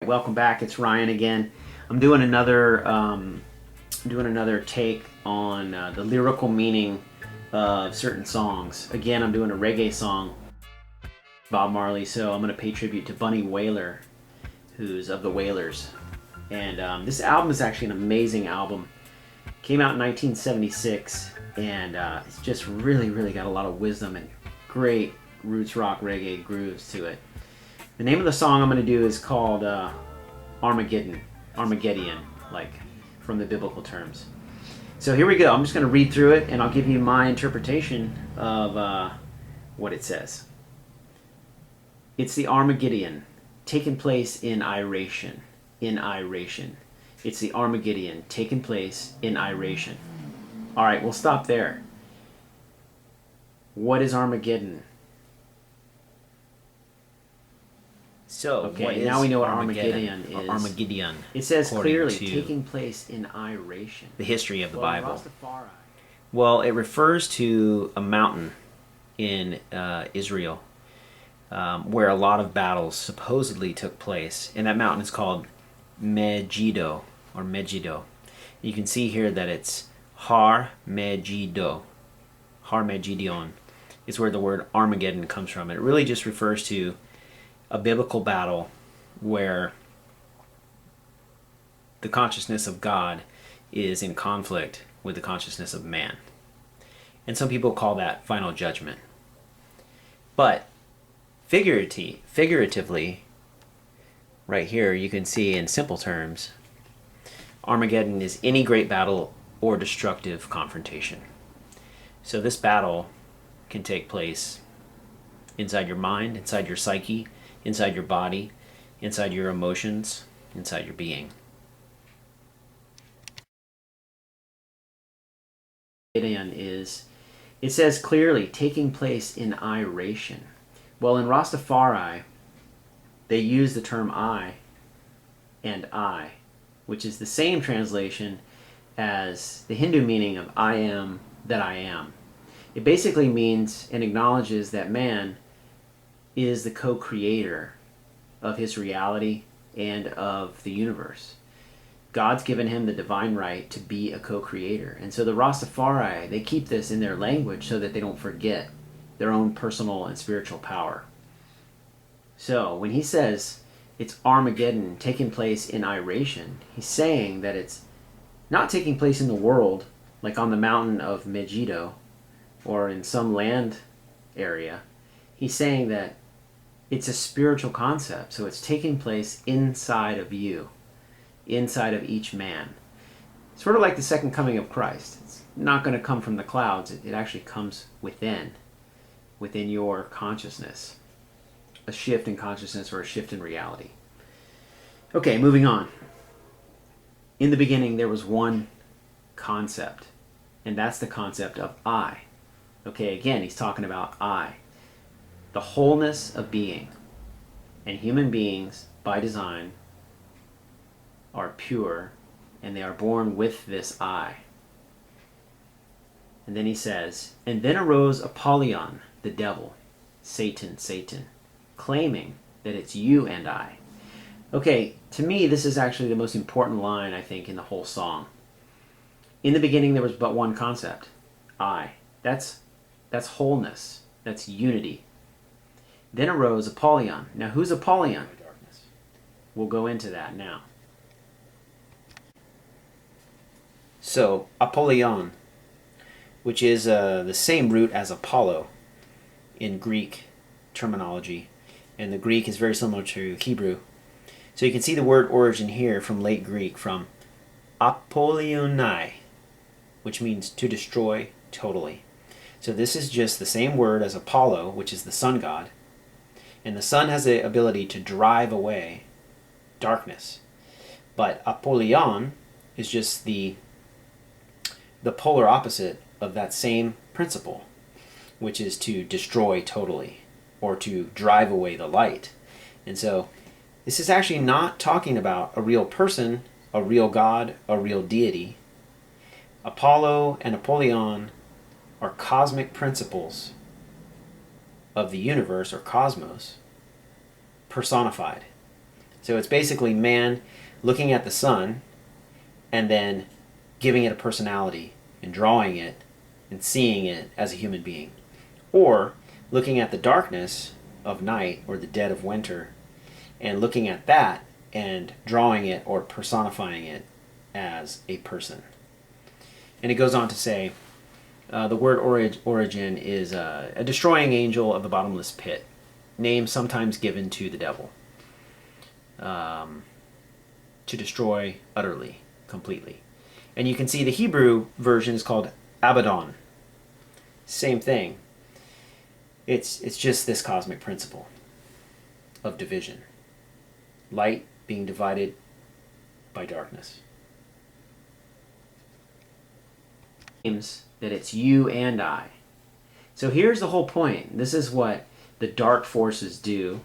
Welcome back. It's Ryan again. I'm doing another take on the lyrical meaning of certain songs. Again, I'm doing a reggae song, Bob Marley. So I'm going to pay tribute to Bunny Wailer, who's of the Wailers. And this album is actually an amazing album. Came out in 1976, and it's just really got a lot of wisdom and great roots rock reggae grooves to it. The name of the song I'm going to do is called Armageddon, like from the biblical terms. So here we go. I'm just going to read through it, and I'll give you my interpretation of what it says. It's the Armageddon, taking place in Iration. It's the Armageddon, taking place in Iration. All right, we'll stop there. What is Armageddon? So, okay, now we know what Armageddon is. Armageddon. It says clearly, taking place in Iration. The history of the Bible. Rastafari. Well, it refers to a mountain in Israel where a lot of battles supposedly took place. And that mountain is called Megiddo, or Megiddo. You can see here that it's Har Megiddo. Har Megiddo is where the word Armageddon comes from. It really just refers to a biblical battle where the consciousness of God is in conflict with the consciousness of man. And some people call that final judgment. But figuratively, right here, you can see in simple terms, Armageddon is any great battle or destructive confrontation. So this battle can take place inside your mind, inside your psyche, inside your body, inside your emotions, inside your being. It says clearly, taking place in Iration. Well, in Rastafari, they use the term I and I, which is the same translation as the Hindu meaning of I am that I am. It basically means and acknowledges that man is the co-creator of his reality and of the universe. God's given him the divine right to be a co-creator. And so the Rastafari, they keep this in their language so that they don't forget their own personal and spiritual power. So when he says it's Armageddon taking place in Iration, he's saying that it's not taking place in the world, like on the mountain of Megiddo or in some land area. He's saying that it's a spiritual concept, so it's taking place inside of you, inside of each man. Sort of like the second coming of Christ. It's not going to come from the clouds. It actually comes within your consciousness. A shift in consciousness or a shift in reality. Okay, moving on. In the beginning, there was one concept, and that's the concept of I. Okay, again, he's talking about I. The wholeness of being. And human beings, by design, are pure, and they are born with this I. And then he says, and then arose Apollyon, the devil, Satan, claiming that it's you and I. Okay, to me, this is actually the most important line, I think, in the whole song. In the beginning, there was but one concept, I. That's wholeness. That's unity. Then arose Apollyon. Now, who's Apollyon? We'll go into that now. So, Apollyon, which is the same root as Apollo in Greek terminology. And the Greek is very similar to Hebrew. So you can see the word origin here from late Greek, from Apollyon, which means to destroy totally. So this is just the same word as Apollo, which is the sun god. And the sun has the ability to drive away darkness. But Apollyon is just the polar opposite of that same principle, which is to destroy totally, or to drive away the light. And so this is actually not talking about a real person, a real god, a real deity. Apollo and Apollyon are cosmic principles of the universe, or cosmos, personified. So it's basically man looking at the sun and then giving it a personality and drawing it and seeing it as a human being. Or looking at the darkness of night or the dead of winter and looking at that and drawing it or personifying it as a person. And it goes on to say, the word origin is a destroying angel of the bottomless pit, name sometimes given to the devil, to destroy utterly, completely. And you can see the Hebrew version is called Abaddon. Same thing. It's just this cosmic principle of division. Light being divided by darkness. That it's you and I. So here's the whole point. This is what the dark forces do.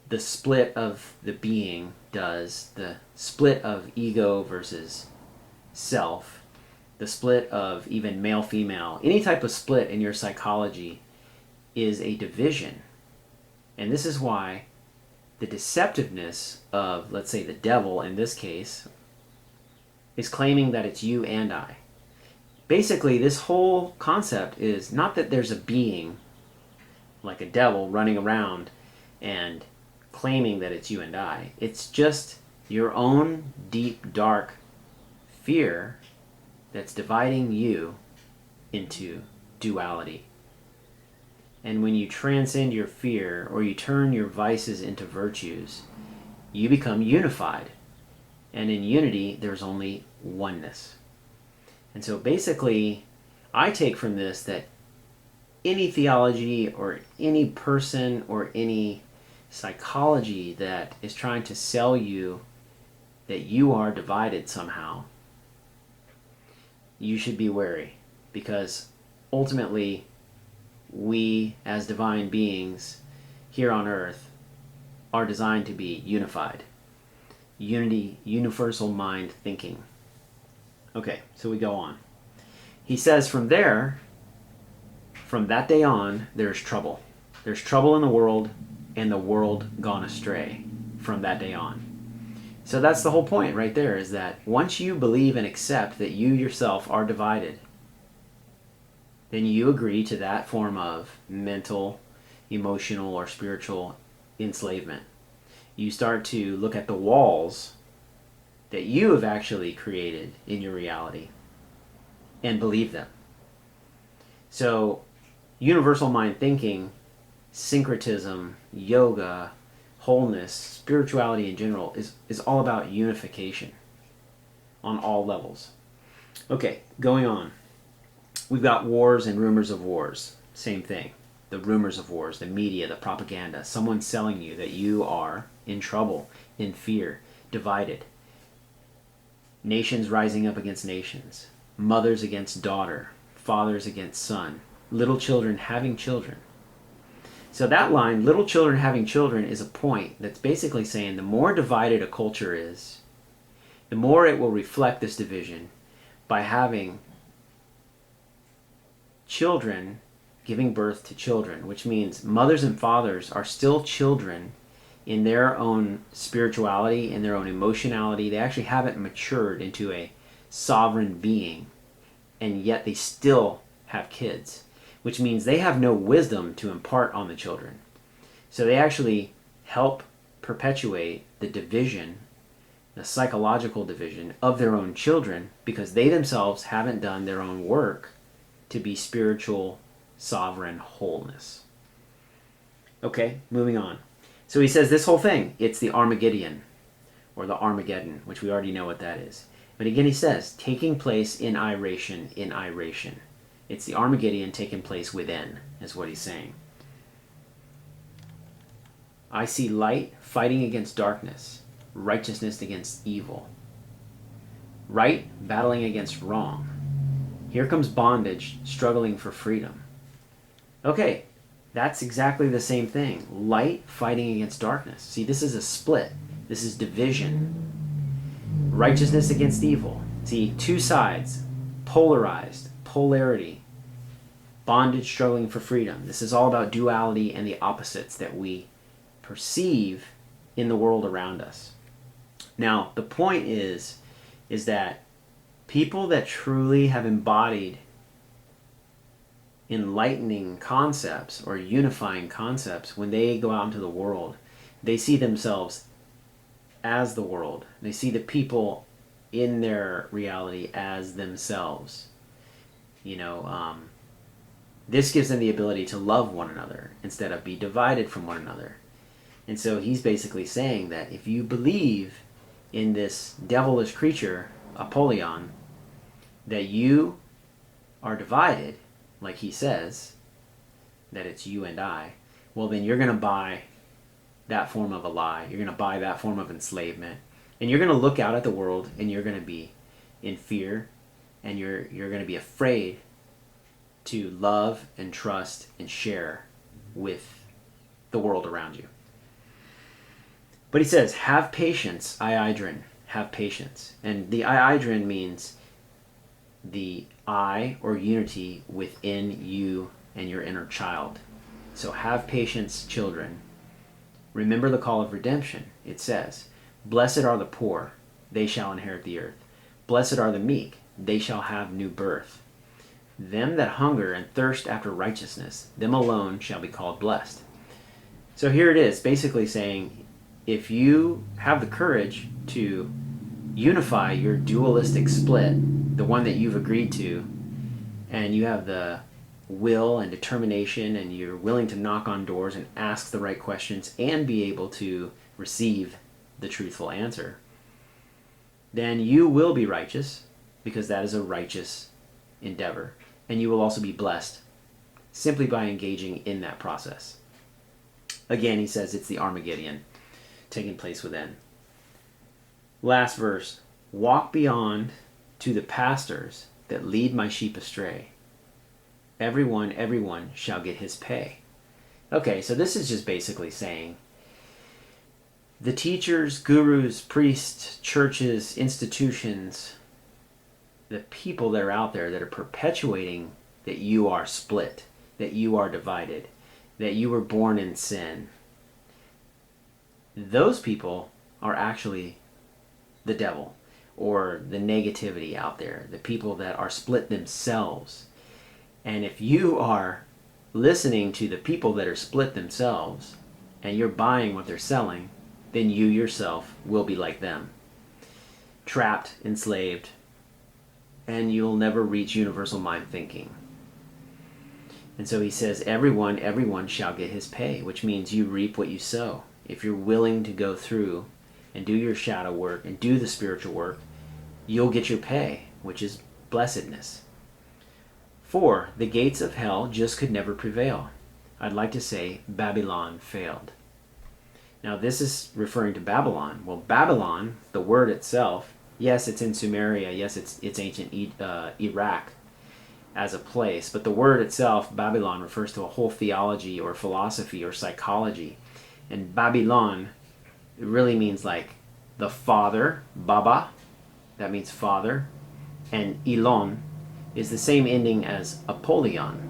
The split of the being does. The split of ego versus self. The split of even male-female. Any type of split in your psychology is a division. And this is why the deceptiveness of, let's say, the devil in this case, is claiming that it's you and I. Basically, this whole concept is not that there's a being, like a devil, running around and claiming that it's you and I. It's just your own deep, dark fear that's dividing you into duality. And when you transcend your fear, or you turn your vices into virtues, you become unified. And in unity, there's only oneness. And so basically, I take from this that any theology or any person or any psychology that is trying to sell you that you are divided somehow, you should be wary, because ultimately we as divine beings here on earth are designed to be unified. Unity, universal mind thinking. Okay, so we go on. He says from there, from that day on, there's trouble. There's trouble in the world, and the world gone astray from that day on. So that's the whole point right there, is that once you believe and accept that you yourself are divided, then you agree to that form of mental, emotional, or spiritual enslavement. You start to look at the walls that you have actually created in your reality and believe them. So universal mind thinking, syncretism, yoga, wholeness, spirituality in general is all about unification on all levels. Okay, going on. We've got wars and rumors of wars. Same thing. The rumors of wars, the media, the propaganda, someone selling you that you are in trouble, in fear, divided. Nations rising up against nations, mothers against daughter, fathers against son, little children having children. So that line, little children having children, is a point that's basically saying the more divided a culture is, the more it will reflect this division by having children giving birth to children, which means mothers and fathers are still children in their own spirituality, in their own emotionality. They actually haven't matured into a sovereign being, and yet they still have kids, which means they have no wisdom to impart on the children. So they actually help perpetuate the division, the psychological division of their own children, because they themselves haven't done their own work to be spiritual, sovereign wholeness. Okay, moving on. So he says this whole thing, it's the Armageddon, or the Armageddon, which we already know what that is. But again he says, taking place in Iration, in Iration. It's the Armageddon taking place within, is what he's saying. I see light fighting against darkness, righteousness against evil. Right battling against wrong. Here comes bondage struggling for freedom. Okay, that's exactly the same thing. Light fighting against darkness. See, this is a split. This is division. Righteousness against evil. See, two sides. Polarized. Polarity. Bondage struggling for freedom. This is all about duality and the opposites that we perceive in the world around us. Now, the point is that people that truly have embodied enlightening concepts or unifying concepts, when they go out into the world, they see themselves as the world. They see the people in their reality as themselves. This gives them the ability to love one another instead of be divided from one another. And so he's basically saying that if you believe in this devilish creature, Apollyon, that you are divided, like he says, that it's you and I, well then you're going to buy that form of a lie. You're going to buy that form of enslavement. And you're going to look out at the world and you're going to be in fear, and you're going to be afraid to love and trust and share with the world around you. But he says, have patience, Iration, have patience. And the Iration means the I, or unity, within you and your inner child. So have patience, children. Remember the call of redemption. It says, blessed are the poor, they shall inherit the earth. Blessed are the meek, they shall have new birth. Them that hunger and thirst after righteousness, them alone shall be called blessed. So here it is, basically saying, if you have the courage to unify your dualistic split, the one that you've agreed to, and you have the will and determination, and you're willing to knock on doors and ask the right questions and be able to receive the truthful answer, then you will be righteous, because that is a righteous endeavor. And you will also be blessed simply by engaging in that process. Again, he says it's the Armageddon taking place within. Last verse. Walk beyond to the pastors that lead my sheep astray. Everyone shall get his pay. Okay, so this is just basically saying the teachers, gurus, priests, churches, institutions, the people that are out there that are perpetuating that you are split, that you are divided, that you were born in sin, those people are actually the devil, or the negativity out there, the people that are split themselves. And if you are listening to the people that are split themselves, and you're buying what they're selling, then you yourself will be like them, trapped, enslaved, and you'll never reach universal mind thinking. And so he says, everyone shall get his pay, which means you reap what you sow. If you're willing to go through and do your shadow work and do the spiritual work, you'll get your pay, which is blessedness. For the gates of hell just could never prevail. I'd like to say Babylon failed. Now this is referring to Babylon. Well, Babylon, the word itself, yes, it's in Sumeria. Yes, it's ancient Iraq as a place. But the word itself, Babylon, refers to a whole theology or philosophy or psychology. And Babylon, it really means like the father, Baba, that means father. And Elon is the same ending as Apollyon,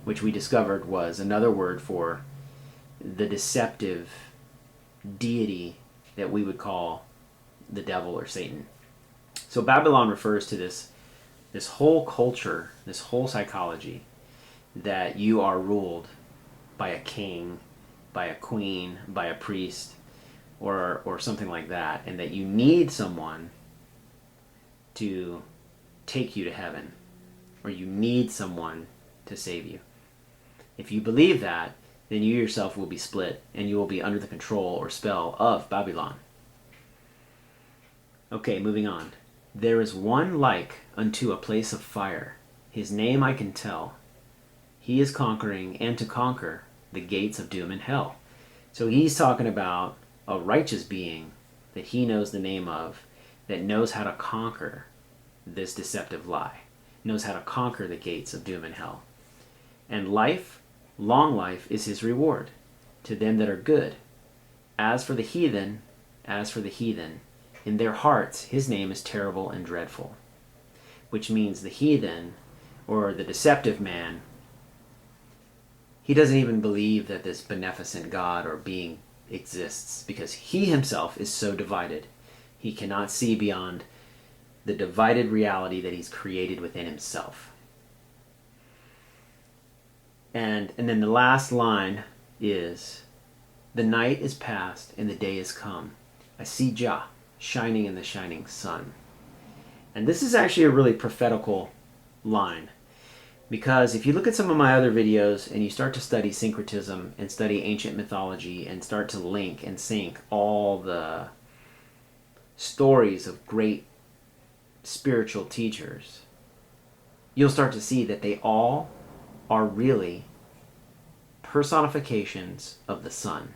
which we discovered was another word for the deceptive deity that we would call the devil or Satan. So Babylon refers to this whole culture, this whole psychology, that you are ruled by a king, by a queen, by a priest, or something like that, and that you need someone to take you to heaven, or you need someone to save you. If you believe that, then you yourself will be split, and you will be under the control or spell of Babylon. Okay, moving on. There is one like unto a place of fire. His name I can tell. He is conquering and to conquer the gates of doom and hell. So he's talking about a righteous being that he knows the name of, that knows how to conquer this deceptive lie, knows how to conquer the gates of doom and hell. And life, long life, is his reward to them that are good. As for the heathen, in their hearts his name is terrible and dreadful. Which means the heathen, or the deceptive man, he doesn't even believe that this beneficent God or being exists because he himself is so divided. He cannot see beyond the divided reality that he's created within himself. And then the last line is, the night is past and the day is come. I see Jah shining in the shining sun. And this is actually a really prophetical line, because if you look at some of my other videos and you start to study syncretism and study ancient mythology and start to link and sync all the stories of great spiritual teachers, you'll start to see that they all are really personifications of the sun.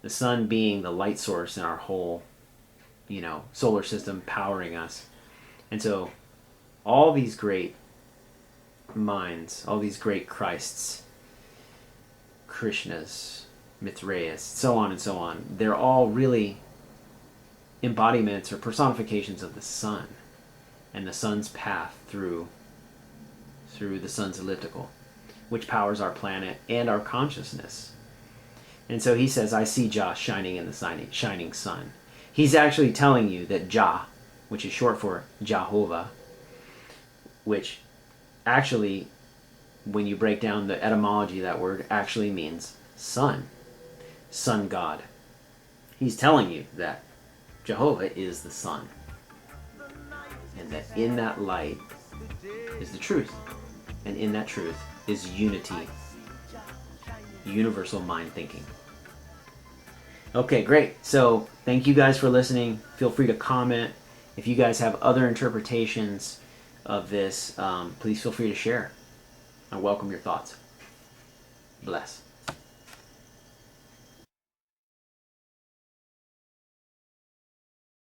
The sun being the light source in our whole, solar system, powering us. And so all these great minds, all these great Christs, Krishnas, Mithrayas, so on and so on, they're all really embodiments or personifications of the sun and the sun's path through the sun's elliptical, which powers our planet and our consciousness. And so he says, I see Jah shining in the shining sun. He's actually telling you that Jah, which is short for Jehovah, which actually, when you break down the etymology of that word, actually means sun god. He's telling you that Jehovah is the sun, and that in that light is the truth, and in that truth is unity, universal mind thinking. Okay, great. So thank you guys for listening. Feel free to comment. If you guys have other interpretations of this, please feel free to share. I welcome your thoughts. Bless.